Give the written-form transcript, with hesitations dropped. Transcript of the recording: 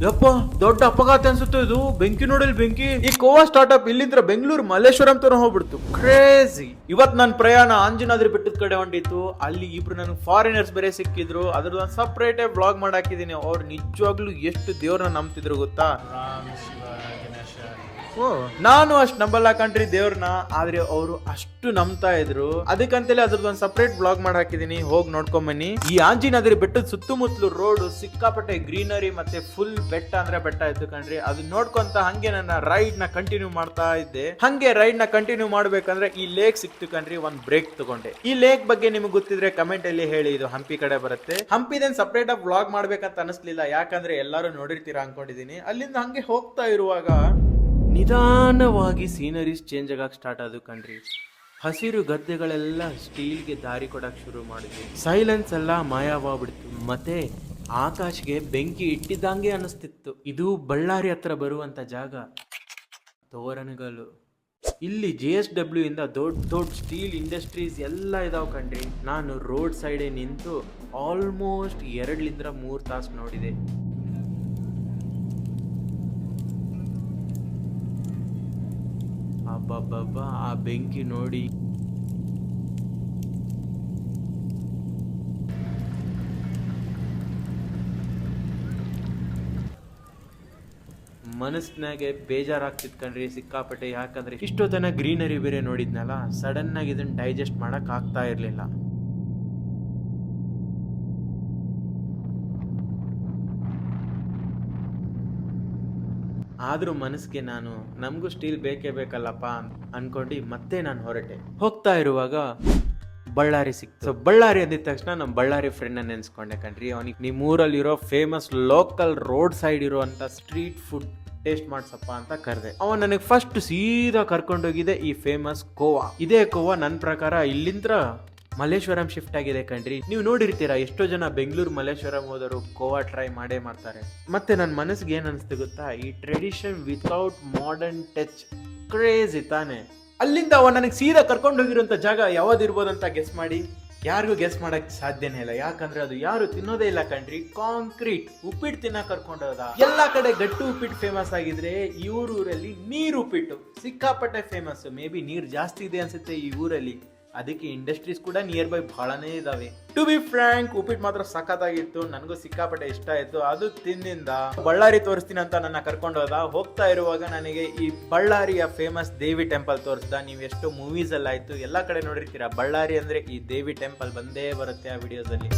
ಯಪ್ಪ ದೊಡ್ಡ ಅಪಘಾತ ಅನ್ಸುತ್ತೆ ಇದು. ಬೆಂಕಿ ನೋಡಿಲ್ ಬೆಂಕಿ. ಈ ಗೋವಾ ಸ್ಟಾರ್ಟ್ಅಪ್ ಇಲ್ಲಿಂದ್ರ ಬೆಂಗಳೂರು ಮಲ್ಲೇಶ್ವರಂ ತರ ಹೋಗ್ಬಿಡ್ತು. ಕ್ರೇಜಿ. ಇವತ್ ನನ್ ಪ್ರಯಾಣ ಆಂಜನಾದ್ರಿ ಬೆಟ್ಟದ ಕಡೆ ಹೊಂಟಿತ್ತು. ಅಲ್ಲಿ ಇಬ್ರು ನನಗೆ ಫಾರಿನರ್ಸ್ ಬೇರೆ ಸಿಕ್ಕಿದ್ರು. ಅದ್ರದ್ದು ಒಂದು ಸಪ್ರೇಟ್ ವ್ಲಾಗ್ ಮಾಡಾಕಿದೀನಿ. ಅವ್ರು ನಿಜವಾಗ್ಲೂ ಎಷ್ಟು ದೇವ್ರನ್ನ ನಂಬ್ತಿದ್ರು ಗೊತ್ತಾ. ನಾನು ಅಷ್ಟು ನಂಬಲ್ಲ ಕಣ್ರಿ ದೇವ್ರನ್ನ, ಆದ್ರೆ ಅವರು ಅಷ್ಟು ನಂಬ್ತಾ ಇದ್ರು. ಅದಕ್ಕಂತಲೇ ಅದ್ರದ್ದು ಒಂದು ಸಪರೇಟ್ ಬ್ಲಾಗ್ ಮಾಡಾಕಿದೀನಿ, ಹೋಗಿ ನೋಡ್ಕೊಂಡ್ ಬನ್ನಿ. ಈ ಆಂಜಿನಾದ್ರಿ ಬೆಟ್ಟದ ಸುತ್ತಮುತ್ತಲು ರೋಡ್ ಸಿಕ್ಕಾಪಟ್ಟೆ ಗ್ರೀನರಿ ಮತ್ತೆ ಫುಲ್ ಬೆಟ್ಟ ಅಂದ್ರೆ ಬೆಟ್ಟ ಇತ್ತು ಕಣ್ರಿ. ಅದು ನೋಡ್ಕೊಂತ ಹಂಗೆ ನನ್ನ ರೈಡ್ ನ ಕಂಟಿನ್ಯೂ ಮಾಡ್ತಾ ಇದ್ದೆ. ಹಂಗೆ ರೈಡ್ ನ ಕಂಟಿನ್ಯೂ ಮಾಡ್ಬೇಕಂದ್ರೆ ಈ ಲೇಕ್ ಸಿಕ್ತು ಕಣ್ರಿ. ಒಂದ್ ಬ್ರೇಕ್ ತಗೊಂಡೆ. ಈ ಲೇಕ್ ಬಗ್ಗೆ ನಿಮ್ಗೆ ಗೊತ್ತಿದ್ರೆ ಕಮೆಂಟ್ ಅಲ್ಲಿ ಹೇಳಿ. ಇದು ಹಂಪಿ ಕಡೆ ಬರುತ್ತೆ. ಹಂಪಿದೇನ್ ಸಪರೇಟ್ ಆಗಿ ಬ್ಲಾಗ್ ಮಾಡ್ಬೇಕಂತ ಅನಿಸ್ಲಿಲ್ಲ, ಯಾಕಂದ್ರೆ ಎಲ್ಲರೂ ನೋಡಿರ್ತೀರಾ ಅನ್ಕೊಂಡಿದೀನಿ. ಅಲ್ಲಿಂದ ಹಂಗೆ ಹೋಗ್ತಾ ಇರುವಾಗ ನಿಧಾನವಾಗಿ ಸೀನರೀಸ್ ಚೇಂಜ್ ಆಗಕ್ಕೆ ಸ್ಟಾರ್ಟ್ ಆದವು ಕಣ್ರಿ. ಹಸಿರು ಗದ್ದೆಗಳೆಲ್ಲ ಸ್ಟೀಲ್ಗೆ ದಾರಿ ಕೊಡಕ್ ಶುರು ಮಾಡಿದ್ವಿ. ಸೈಲೆನ್ಸ್ ಎಲ್ಲ ಮಾಯವಾಗ್ಬಿಡ್ತು. ಮತ್ತೆ ಆಕಾಶ್ಗೆ ಬೆಂಕಿ ಇಟ್ಟಿದ್ದಂಗೆ ಅನಿಸ್ತಿತ್ತು. ಇದು ಬಳ್ಳಾರಿ ಹತ್ರ ಬರುವಂತ ಜಾಗ. ತೋರಣಗಳು ಇಲ್ಲಿ JSW ಇಂದ ದೊಡ್ಡ ದೊಡ್ಡ ಸ್ಟೀಲ್ ಇಂಡಸ್ಟ್ರೀಸ್ ಎಲ್ಲ ಇದಾವ್ ಕಣ್ರಿ. ನಾನು ರೋಡ್ ಸೈಡೇ ನಿಂತು ಆಲ್ಮೋಸ್ಟ್ 2-3 ತಾಸು ನೋಡಿದೆ. ಅಬ್ಬಬ್ಬಬ್ಬಾ, ಆ ಬೆಂಕಿ ನೋಡಿ ಮನಸ್ಸಿನಾಗೆ ಬೇಜಾರಾಗ್ತಿತ್ ಕಣ್ರಿ ಸಿಕ್ಕಾಪಟ್ಟೆ. ಯಾಕಂದ್ರೆ ಇಷ್ಟೊತ್ತನ ಗ್ರೀನರಿ ಬೇರೆ ನೋಡಿದ್ನಲ್ಲ, ಸಡನ್ ಆಗಿ ಇದನ್ನ ಡೈಜೆಸ್ಟ್ ಮಾಡಕ್ ಆಗ್ತಾ ಇರ್ಲಿಲ್ಲ. ಆದ್ರೂ ಮನಸ್ಸಿಗೆ ನಾನು ನಮಗೂ ಸ್ಟೀಲ್ ಬೇಕೇ ಬೇಕಲ್ಲಪ್ಪ ಅನ್ಕೊಂಡು ಮತ್ತೆ ನಾನು ಹೊರಟೆ. ಹೋಗ್ತಾ ಇರುವಾಗ ಬಳ್ಳಾರಿ ಸಿಕ್ತು. ಸೊ ಬಳ್ಳಾರಿ ಅಂದಿದ ತಕ್ಷಣ ನಮ್ಮ ಬಳ್ಳಾರಿ ಫ್ರೆಂಡ್ ನೆನ್ಸ್ಕೊಂಡೆ ಕಣ್ರಿ. ಅವನಿಗೆ ನಿಮ್ಮೂರಲ್ಲಿರೋ ಫೇಮಸ್ ಲೋಕಲ್ ರೋಡ್ ಸೈಡ್ ಇರುವಂತ ಸ್ಟ್ರೀಟ್ ಫುಡ್ ಟೇಸ್ಟ್ ಮಾಡ್ಸಪ್ಪ ಅಂತ ಕರೆದೆ. ಅವ ನನಗೆ ಫಸ್ಟ್ ಸೀದಾ ಕರ್ಕೊಂಡೋಗಿದೆ ಈ ಫೇಮಸ್ ಗೋವಾ. ಇದೇ ಗೋವಾ ನನ್ನ ಪ್ರಕಾರ ಇಲ್ಲಿಂದ ಮಲ್ಲೇಶ್ವರಂ ಶಿಫ್ಟ್ ಆಗಿದೆ ಕಣ್ರಿ. ನೀವು ನೋಡಿರ್ತೀರಾ ಎಷ್ಟೋ ಜನ ಬೆಂಗಳೂರು ಮಲ್ಲೇಶ್ವರಂ ಹೋದರು ಗೋವಾ ಟ್ರೈ ಮಾಡೇ ಮಾಡ್ತಾರೆ. ಮತ್ತೆ ನನ್ನ ಮನಸ್ಸಿಗೆ ಏನ್ ಅನಿಸ್ತು ಗೊತ್ತಾ, ಈ tradition without modern touch crazy ತಾನೆ. ಅಲ್ಲಿಂದ ಅವ ನನಗೆ ಸೀದಾ ಕರ್ಕೊಂಡು ಹೋಗಿರುವಂತ ಜಾಗ ಯಾವ್ದಿರ್ಬೋದಂತ ಗೆಸ್ ಮಾಡಿ. ಯಾರಿಗೂ ಗೆಸ್ ಮಾಡಕ್ ಸಾಧ್ಯನೇ ಇಲ್ಲ, ಯಾಕಂದ್ರೆ ಅದು ಯಾರು ತಿನ್ನೋದೇ ಇಲ್ಲ ಕಣ್ರಿ. ಕಾಂಕ್ರೀಟ್ ಉಪ್ಪಿಟ್ಟು ತಿನ್ನಕ್ ಕರ್ಕೊಂಡೋದ. ಎಲ್ಲಾ ಕಡೆ ಗಟ್ಟು ಉಪ್ಪಿಟ್ಟು ಫೇಮಸ್ ಆಗಿದ್ರೆ ಈ ಊರಲ್ಲಿ ನೀರು ಉಪ್ಪಿಟ್ಟು ಸಿಕ್ಕಾಪಟ್ಟೆ ಫೇಮಸ್. ಮೇ ಬಿ ನೀರ್ ಜಾಸ್ತಿ ಇದೆ ಅನ್ಸುತ್ತೆ ಈ ಊರಲ್ಲಿ, ಅದಕ್ಕೆ ಇಂಡಸ್ಟ್ರೀಸ್ ಕೂಡ ನಿಯರ್ ಬೈ ಬಹಳನೇ ಇದಾವೆ. ಟು ಬಿ ಫ್ರಾಂಕ್, ಉಪ್ಪಿಟ್ಟು ಮಾತ್ರ ಸಖತ್ತಾಗಿತ್ತು. ನನಗೂ ಸಿಕ್ಕಾಪಟ್ಟೆ ಇಷ್ಟ ಆಯ್ತು. ಅದು ತಿಂದಿಂದ ಬಳ್ಳಾರಿ ತೋರಿಸ್ತೀನಿ ಅಂತ ನನ್ನ ಕರ್ಕೊಂಡು ಹೋಗ್ತಾ ಇರುವಾಗ ನನಗೆ ಈ ಬಳ್ಳಾರಿಯ ಫೇಮಸ್ ದೇವಿ ಟೆಂಪಲ್ ತೋರಿಸ್ದ. ನೀವು ಎಷ್ಟು ಮೂವೀಸ್ ಅಲ್ಲಿ ಆಯ್ತು, ಎಲ್ಲಾ ಕಡೆ ನೋಡಿರ್ತೀರಾ ಬಳ್ಳಾರಿ ಅಂದ್ರೆ ಈ ದೇವಿ ಟೆಂಪಲ್ ಬಂದೇ ಬರುತ್ತೆ ಆ ವಿಡಿಯೋದಲ್ಲಿ.